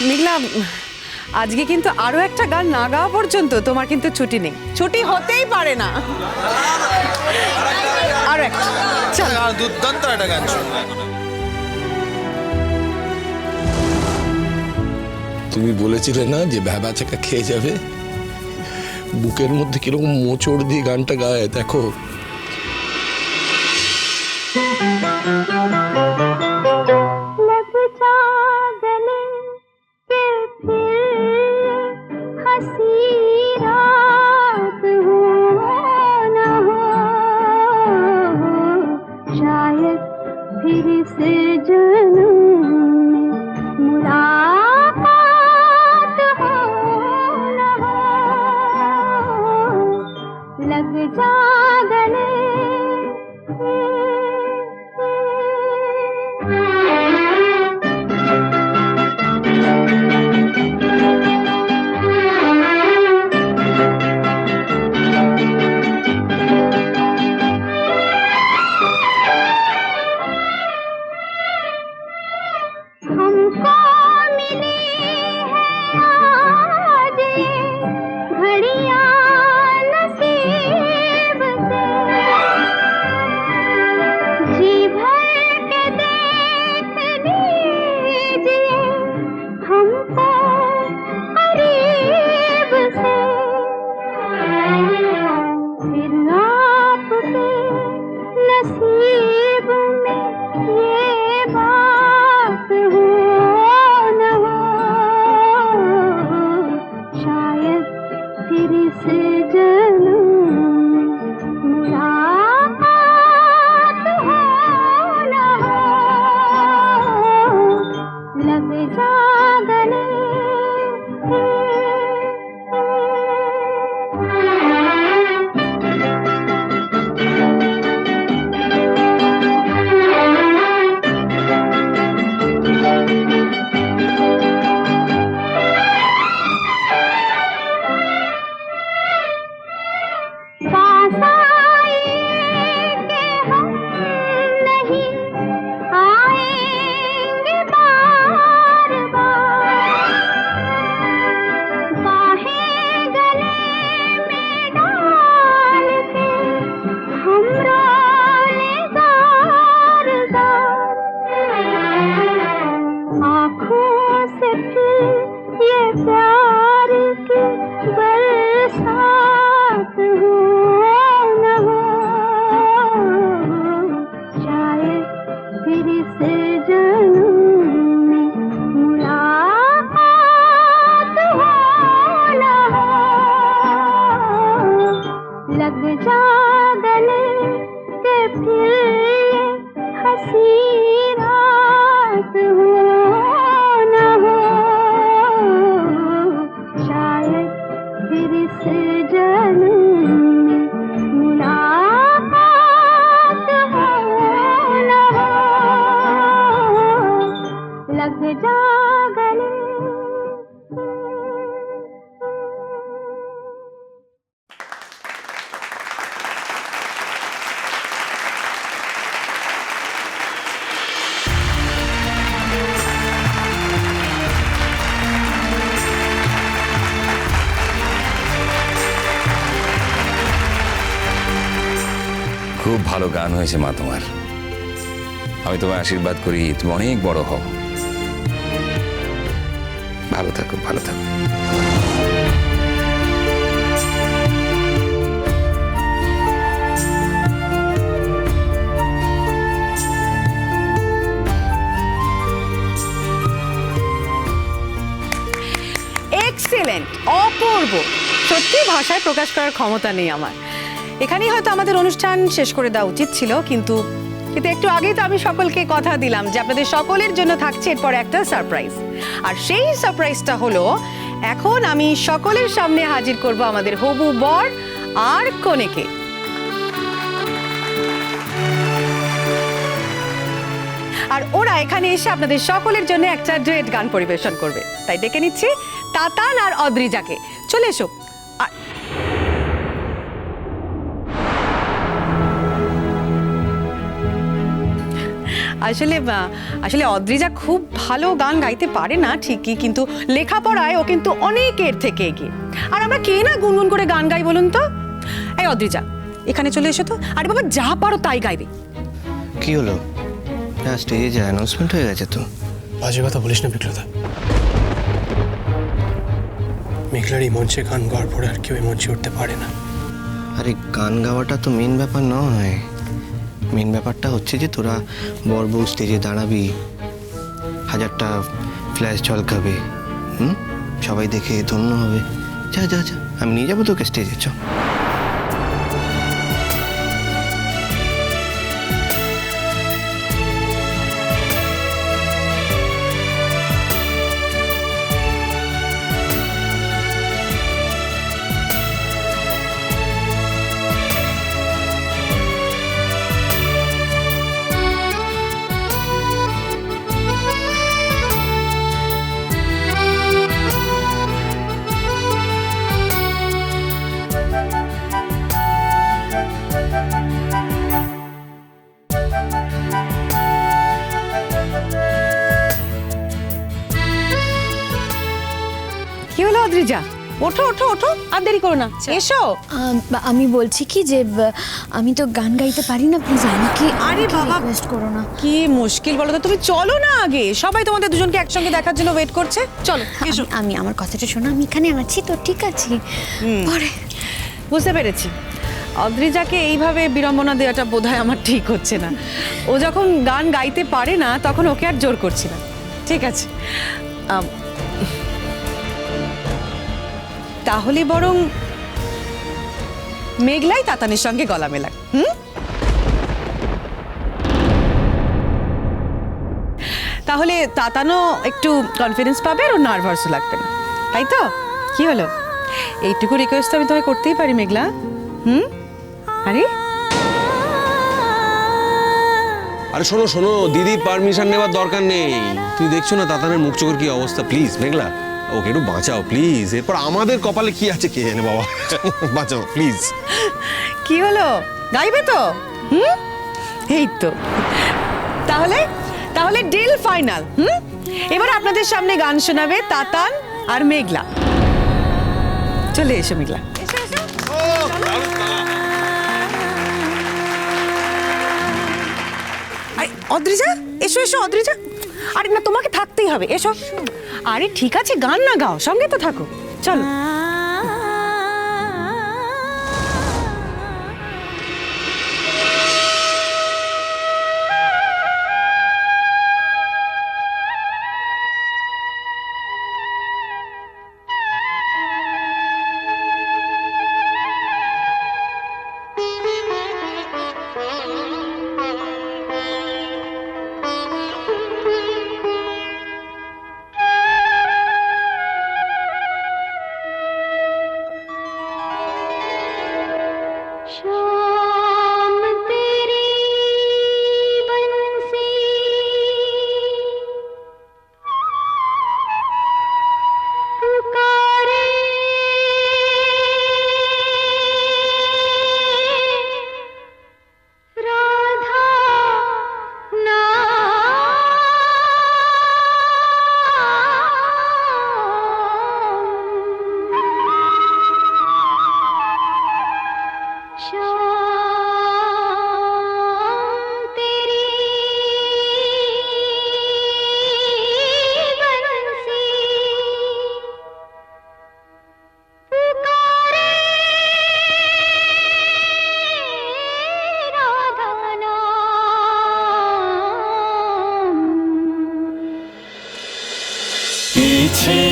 মেঘলা, আজকে কিন্তু আরো একটা গান না গাওয়া পর্যন্ত তোমার কিন্তু ছুটি নেই। ছুটি হতেই পারে না। আরো একটা চলো। দুর্দান্ত একটা গান শুনলাম। তুমি বলেছিলে না যে ভ্যাবা চাকা খেয়ে যাবে, বুকের মধ্যে কিরকম মোচড় দিয়ে গানটা গায় দেখো। খুব ভালো গান হয়েছে মা তোমার। আমি তোমায় আশীর্বাদ করি তুমি অনেক বড় হও। ভালো থাকো, ভালো থাকো। এক্সিলেন্ট, অপূর্ব। সত্যি ভাষায় প্রকাশ করার ক্ষমতা নেই আমার। এখানেই হয়তো আমাদের অনুষ্ঠান শেষ করে দেওয়া উচিত ছিল, কিন্তু একটু আগেই তো আমি সকলকে কথা দিলাম যে আপনাদের সকলের জন্য থাকছে এরপর একটা সারপ্রাইজ। আর সেই সারপ্রাইজটা হলো এখন আমি সকলের সামনে হাজির করব আমাদের হবু বর আর কনেকে। আর ওরা এখানে এসে আপনাদের সকলের জন্য একটা ডুয়েট গান পরিবেশন করবে। তাই ডেকে নিচ্ছি তাতান আর অদ্রিজাকে। চলে এসো। আসলে আসলে অদ্রিজা খুব ভালো গান গাইতে পারে না ঠিকই, কিন্তু লেখাপড়ায় ও কিন্তু অনেকের থেকে এগিয়ে। আর আমরা কে না গুনগুন করে গান গাই বলুন তো? এই অদ্রিজা, এখানে চলে এসো তো। আরে বাবা, যা পারো তাই গাইবে। কি হলো? হ্যাঁ, স্টেজে যে অ্যানাউন্সমেন্ট হয়ে গেছে তো। বাজে কথা বলিস না বিক্রতা। মেঘলার এই মঞ্চে গান গাওয়ার পরে আর কেউ এই মঞ্চে উঠতে পারে না। আরে গান গাওয়াটা তো মেন ব্যাপার নয়, মেন ব্যাপারটা হচ্ছে যে তোরা বর বউ স্টেজে দাঁড়াবি, 1000টা ফ্ল্যাশ ঝলকাবে, সবাই দেখে ধন্য হবে। যা যা যা, আমি নিয়ে যাবো তোকে স্টেজে। চ। কি হলো অদ্রিজা? ওঠো ওঠো ওঠো, আর দেরি করো না, এসো। আমি বলছি কি যে আমি তো গান গাইতে পারি না, প্লিজ আমাকে আরে বাবা, রিকোয়েস্ট করো না। কি মুশকিল বলো তো, তুমি চলো না আগে, সবাই তোমাদের দুজনকে একসঙ্গে দেখার জন্য ওয়েট করছে। চলো এসো। আমি আমার কথাটা শোনো, আমি এখানে আছি তো, ঠিক আছে? পরে বুঝতে পেরেছি, অদ্রিজাকে এইভাবে বিড়ম্বনা দেওয়াটা বোধহয় আমার ঠিক হচ্ছে না। ও যখন গান গাইতে পারে না তখন ওকে আর জোর করছি না, ঠিক আছে? তাহলে বরং মেঘলাই তাতানের সঙ্গে গলা মেলাক। তাহলে তাতানও একটু কনফিডেন্স পাবে আর নার্ভাসও লাগবে না, তাই তো? কি হলো, এইটুকু রিকোয়েস্ট আমি তোমায় করতেই পারি মেঘলা। আরে আরে শোনো শোনো, দিদি পারমিশন নেওয়ার দরকার নেই। তুই দেখছো না তাতানের মুখ চোখের কি অবস্থা? প্লিজ মেঘলা, ওকে একটু বাঁচাও প্লিজ। এরপর আমাদের কপালে কি আছে কে জানে বাবা। বাঁচাও প্লিজ। কি হলো, গাইবে তো? এই তো, তাহলে তাহলে ডিল ফাইনাল। এবার আপনাদের সামনে গান শোনাবে তাতান আর মেঘলা। চলে এসো মেঘলা, এসো এসো। আরে অদ্রিজা, এসো এসো অদ্রিজা। আরে না, তোমাকে থাকতেই হবে, এসো। আরে ঠিক আছে, গান না গাও, সঙ্গে তো থাকো, চলো। पीछे